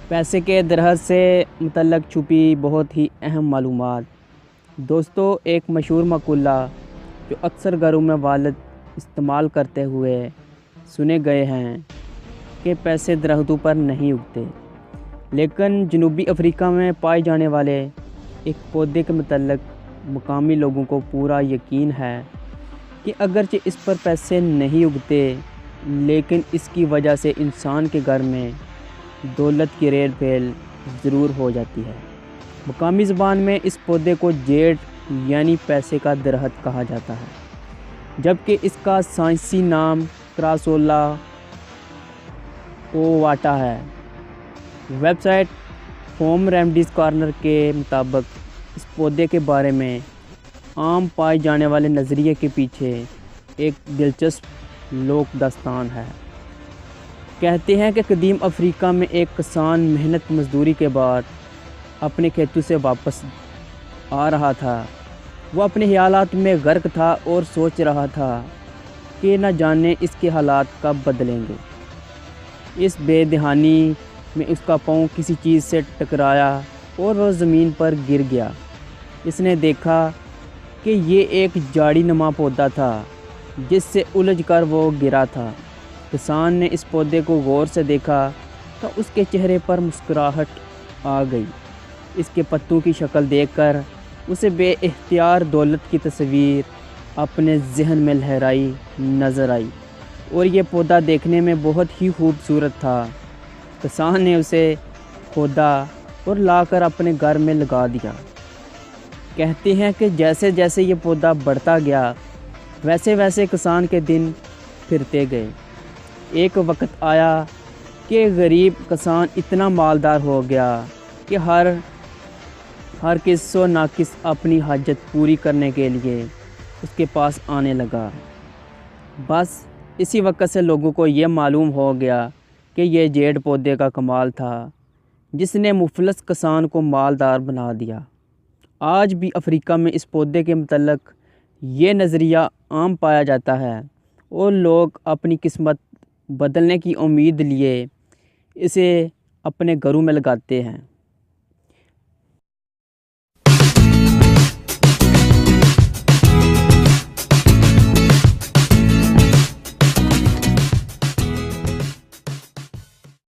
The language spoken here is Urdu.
پیسے کے درخت سے متعلق چھپی بہت ہی اہم معلومات۔ دوستو، ایک مشہور مقولہ جو اکثر گھروں میں والد استعمال کرتے ہوئے سنے گئے ہیں کہ پیسے درختوں پر نہیں اگتے، لیکن جنوبی افریقہ میں پائے جانے والے ایک پودے کے متعلق مقامی لوگوں کو پورا یقین ہے کہ اگرچہ اس پر پیسے نہیں اگتے، لیکن اس کی وجہ سے انسان کے گھر میں دولت کی ریل پھیل ضرور ہو جاتی ہے۔ مقامی زبان میں اس پودے کو جیڈ یعنی پیسے کا درخت کہا جاتا ہے، جبکہ اس کا سائنسی نام کراسولا اوواٹا ہے۔ Website home remedies corner کے مطابق اس پودے کے بارے میں عام پائے جانے والے نظریے کے پیچھے ایک دلچسپ لوک داستان ہے۔ کہتے ہیں کہ قدیم افریقہ میں ایک کسان محنت مزدوری کے بعد اپنے کھیتوں سے واپس آ رہا تھا۔ وہ اپنے خیالات میں غرق تھا اور سوچ رہا تھا کہ نہ جانے اس کے حالات کب بدلیں گے۔ اس بے دہانی میں اس کا پاؤں کسی چیز سے ٹکرایا اور وہ زمین پر گر گیا۔ اس نے دیکھا کہ یہ ایک جھاڑی نما پودا تھا جس سے الجھ کر وہ گرا تھا۔ کسان نے اس پودے کو غور سے دیکھا تو اس کے چہرے پر مسکراہٹ آ گئی۔ اس کے پتوں کی شکل دیکھ کر اسے بے اختیار دولت کی تصویر اپنے ذہن میں لہرائی نظر آئی، اور یہ پودا دیکھنے میں بہت ہی خوبصورت تھا۔ کسان نے اسے کھودا اور لا کر اپنے گھر میں لگا دیا۔ کہتے ہیں کہ جیسے جیسے یہ پودا بڑھتا گیا، ویسے ویسے کسان کے دن پھرتے گئے۔ ایک وقت آیا کہ غریب کسان اتنا مالدار ہو گیا کہ ہر کس و ناقص اپنی حاجت پوری کرنے کے لیے اس کے پاس آنے لگا۔ بس اسی وقت سے لوگوں کو یہ معلوم ہو گیا کہ یہ جیڈ پودے کا کمال تھا جس نے مفلس کسان کو مالدار بنا دیا۔ آج بھی افریقہ میں اس پودے کے متعلق یہ نظریہ عام پایا جاتا ہے، اور لوگ اپنی قسمت بدلنے کی امید لیے اسے اپنے گھروں میں لگاتے ہیں۔